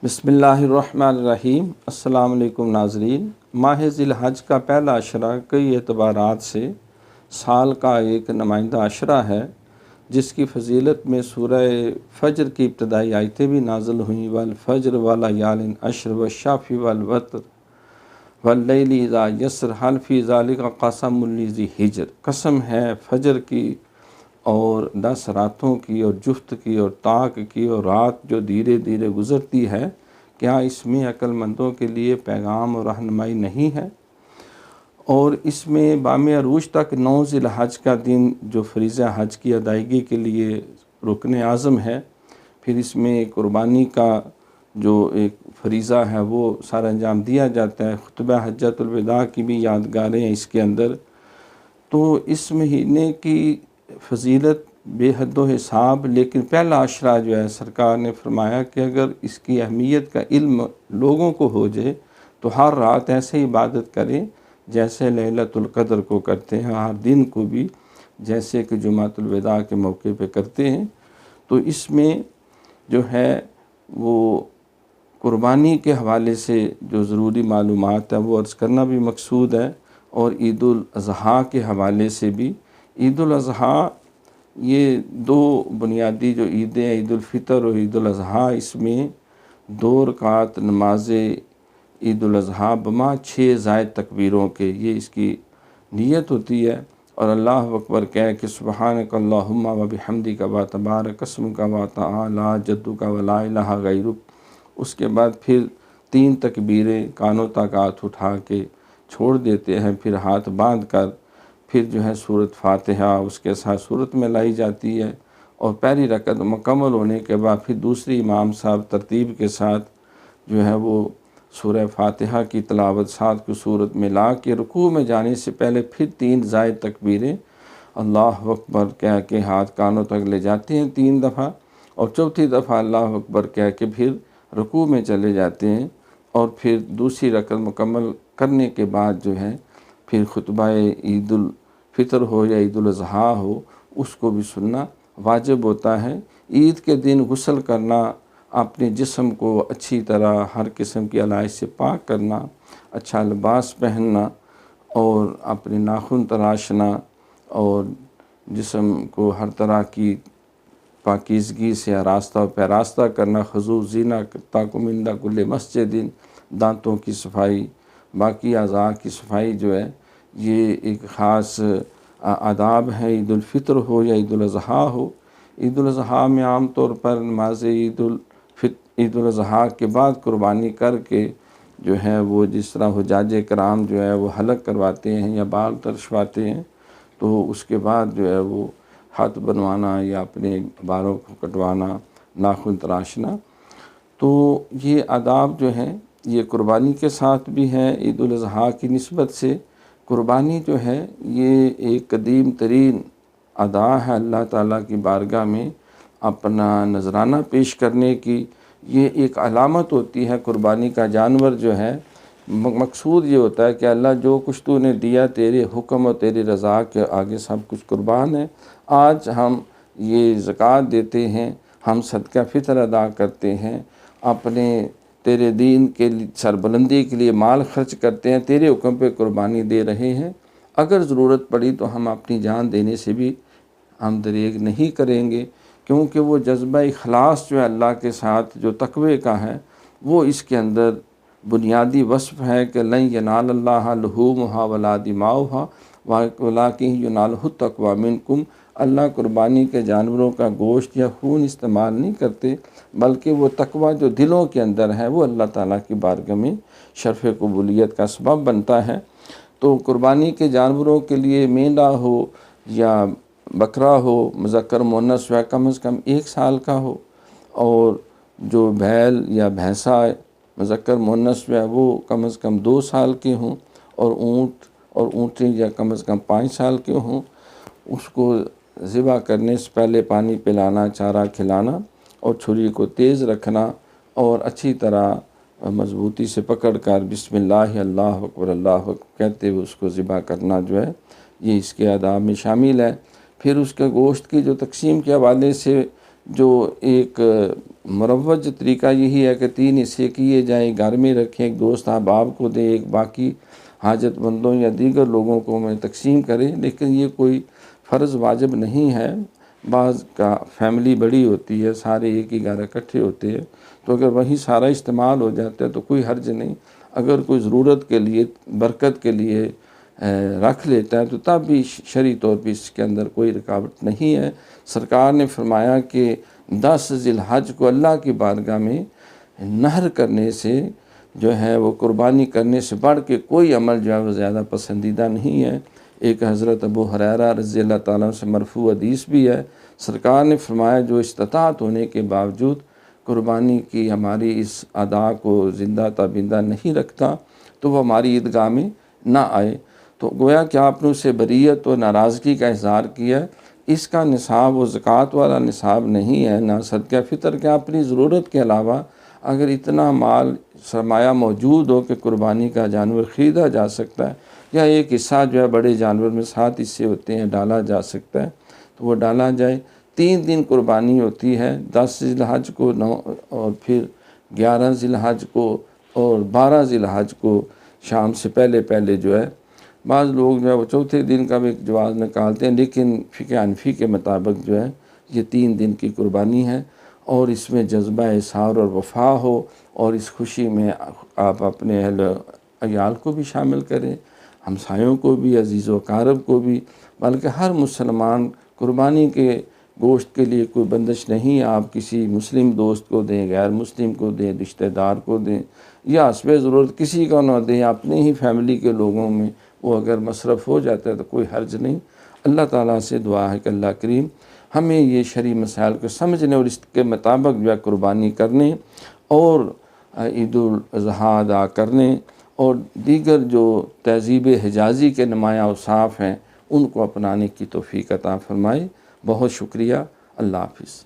बिस्मिल्लाहिर्रहमानिर्रहीम। अस्सलाम वालेकुम नाज़रीन। माह ज़िलहज का पहला अशरा कई एतबारात से साल का एक नुमाइंदा अशरा है, जिसकी फ़जीलत में सूरह फ़ज्र की इब्तदाई आयतें भी नाज़िल हुई। वल फ़ज्र वलयालिन अश्र वश्शफ़ी वल वत्र वल्लैलि इज़ा यस्र हल फ़ी ज़ालिका क़समुल लिज़ी हिज्र। कसम है फ़ज्र की और 10 रातों की और जुफ्त की और ताक की और रात जो धीरे धीरे गुज़रती है, क्या इसमें अक्लमंदों के लिए पैगाम और रहनुमाई नहीं है। और इसमें बाम अरूज तक 9 ज़िलहज का दिन जो फ़रीज़ा हज की अदायगी के लिए रुकन आज़म है। फिर इसमें कुर्बानी का जो एक फ़रीज़ा है वो सारा अंजाम दिया जाता है। खुतबा हज्जतुल विदा की भी यादगारें हैं इसके अंदर। तो इस महीने की फ़जीलत बेहद हिसाब, लेकिन पहला अशरा जो है सरकार ने फरमाया कि अगर इसकी अहमियत का इल्म लोगों को हो जाए तो हर रात ऐसे इबादत करें जैसे लैलतुल क़द्र को करते हैं, हर दिन को भी जैसे कि जुमातुल विदा के मौके पे करते हैं। तो इसमें जो है वो कुर्बानी के हवाले से जो ज़रूरी मालूमात है वो अर्ज़ करना भी मकसूद है, और ईदुल अज़हा के हवाले से भी। ईदुल अज़हा ये दो बुनियादी जो ईदें हैं, ईदुल फ़ितर और ईदुल अज़हा, इसमें 2 रकात नमाज ईदुल अज़हा बमा 6 ज़ायद तकबीरों के ये इसकी नीयत होती है। और अल्लाह अकबर कह कि सुब्हानक अल्लाहुम्मा व बिहम्दिका व तबारक अस्मुका व तआला जद्दुका व ला इलाहा गैरुक। उसके बाद फिर 3 तकबीरें कानों तक हाथ उठा के छोड़ देते हैं, फिर हाथ बांध कर फिर जो है सूरत फ़ातिहा उसके साथ सूरत में लाई जाती है। और पहली रकत मुकम्मल होने के बाद फिर दूसरी इमाम साहब तरतीब के साथ जो है वो सूरह फ़ातिहा की तिलावत साथ की सूरत में ला के रुकू में जाने से पहले फिर 3 ज़ायद तकबीरें अल्लाह अकबर कह के हाथ कानों तक ले जाते हैं 3 दफ़ा, और चौथी दफ़ा अल्लाह अकबर कह के फिर रुकू में चले जाते हैं। और फिर दूसरी रकत मुकम्मल करने के बाद जो है फिर खुतबा ईदुल फ़ितर हो या ईदुल अज़हा हो उसको भी सुनना वाजिब होता है। ईद के दिन गुस्ल करना, अपने जिस्म को अच्छी तरह हर किस्म की आलाइश से पाक करना, अच्छा लिबास पहनना और अपने नाखून तराशना और जिस्म को हर तरह की पाकीज़गी से आरास्ता और पैरास्ता करना, खजू जीना ताकुमिंदा कुल्ले मस्जिदिन, दांतों की सफाई, बाकी अज़ा की सफाई जो है ये एक ख़ास आदाब है। ईदुल फ़ितर हो या ईदुल अज़हा हो। ईदुल अज़हा में आम तौर पर नमाज ईदुल अज़हा के बाद कुर्बानी करके जो है वो जिस तरह हुज्जाज कराम जो है वो हलक करवाते हैं या बाल तरशवाते हैं, तो उसके बाद जो है वो हाथ बनवाना या अपने बालों को कटवाना, नाखून तराशना, तो ये आदाब जो हैं ये कुर्बानी के साथ भी हैं। ईदुल अज़हा की निस्बत से कुर्बानी जो है ये एक कदीम तरीन अदा है अल्लाह ताला की बारगाह में अपना नजराना पेश करने की। ये एक अलामत होती है कुर्बानी का जानवर जो है। मकसूद ये होता है कि अल्लाह जो कुछ तूने दिया तेरे हुक्म और तेरी रज़ा के आगे सब कुछ कुर्बान है। आज हम ये ज़कात देते हैं, हम सदका फ़ितर अदा करते हैं, अपने तेरे दीन के सरबुलंदी के लिए माल खर्च करते हैं, तेरे हुक्म पे कुर्बानी दे रहे हैं। अगर ज़रूरत पड़ी तो हम अपनी जान देने से भी हम दरेग नहीं करेंगे, क्योंकि वो जज्बा इखलास जो है अल्लाह के साथ जो तक़वे का है वो इसके अंदर बुनियादी वस्फ़ है कि लन यनालल्लाह लुहूमुहा वला दिमाउहा वलाकिन यनालुहु तक़वा मिनकुम। अल्लाह कुर्बानी के जानवरों का गोश्त या खून इस्तेमाल नहीं करते, बल्कि वो तक़वा जो दिलों के अंदर है वो अल्लाह ताला की बारगाह में शर्फ़ कबूलियत का सबब बनता है। तो कुर्बानी के जानवरों के लिए मेंढा हो या बकरा हो, मुज़क्कर मुअन्नस है, कम से कम 1 साल का हो, और जो बैल या भैंसा मुज़क्कर मुअन्नस है वो कम से कम 2 साल के हों, और ऊँट और ऊँटनी या कम से कम 5 साल के हों। उसको ज़िबा करने से पहले पानी पिलाना, चारा खिलाना और छुरी को तेज़ रखना और अच्छी तरह मज़बूती से पकड़ कर बिस्मिल्लाह अल्लाहु अकबर अल्लाहु अकबर कहते हुए उसको ज़िबा करना जो है ये इसके आदाब में शामिल है। फिर उसके गोश्त की जो तकसीम के हवाले से جو ایک مروج طریقہ یہی ہے کہ 3 حصے کیے جائیں، گھر میں رکھیں، ایک دوست احباب کو دیں، ایک باقی حاجت مندوں یا دیگر لوگوں کو میں تقسیم کریں، لیکن یہ کوئی فرض واجب نہیں ہے۔ بعض کا فیملی بڑی ہوتی ہے، سارے ایک ہی گھر اکٹھے ہوتے ہیں، تو اگر وہیں سارا استعمال ہو جاتا ہے تو کوئی حرج نہیں۔ اگر کوئی ضرورت کے لیے، برکت کے لیے رکھ لیتا ہے تو تب بھی شرعی طور پہ اس کے اندر کوئی رکاوٹ نہیں ہے۔ سرکار نے فرمایا کہ 10 ذی الحج کو اللہ کی بارگاہ میں نحر کرنے سے جو ہے وہ قربانی کرنے سے بڑھ کے کوئی عمل جو ہے وہ زیادہ پسندیدہ نہیں ہے۔ ایک حضرت ابو ہریرہ رضی اللہ تعالیٰ عنہ سے مرفوع حدیث بھی ہے، سرکار نے فرمایا جو استطاعت ہونے کے باوجود قربانی کی ہماری اس ادا کو زندہ تابندہ نہیں رکھتا تو وہ ہماری عیدگاہ میں نہ آئے۔ تو گویا کہ آپ نے اسے بریت و ناراضگی کا اظہار کیا۔ اس کا نصاب و زکوٰۃ والا نصاب نہیں ہے، نہ صدقہ فطر کے۔ اپنی ضرورت کے علاوہ اگر اتنا مال سرمایہ موجود ہو کہ قربانی کا جانور خریدا جا سکتا ہے، یا ایک حصہ جو ہے بڑے جانور میں 7 حصے ہوتے ہیں ڈالا جا سکتا ہے تو وہ ڈالا جائے۔ 3 دن قربانی ہوتی ہے، 10 ذی الحج کو، 9 اور پھر 11 ذی الحج کو اور 12 ذی الحج کو شام سے پہلے پہلے جو ہے۔ بعض لوگ جو ہے وہ چوتھے دن کا بھی جواز نکالتے ہیں، لیکن فقہ حنفی کے مطابق جو ہے یہ 3 دن کی قربانی ہے، اور اس میں جذبہ اظہار اور وفا ہو، اور اس خوشی میں آپ اپنے اہل عیال کو بھی شامل کریں، ہمسایوں کو بھی، عزیز و اقارب کو بھی، بلکہ ہر مسلمان قربانی کے گوشت کے لیے کوئی بندش نہیں۔ آپ کسی مسلم دوست کو دیں، غیر مسلم کو دیں، رشتہ دار کو دیں، یا حسب ضرورت کسی کو نہ دیں، اپنے ہی فیملی کے لوگوں میں وہ اگر مصرف ہو جاتا ہے تو کوئی حرج نہیں۔ اللہ تعالیٰ سے دعا ہے کہ اللہ کریم ہمیں یہ شرعی مسائل کو سمجھنے اور اس کے مطابق جو ہے قربانی کرنے اور عید الاضحیٰ ادا کرنے اور دیگر جو تہذیب حجازی کے نمایاں اوصاف ہیں ان کو اپنانے کی توفیق عطا فرمائے۔ بہت شکریہ۔ اللہ حافظ۔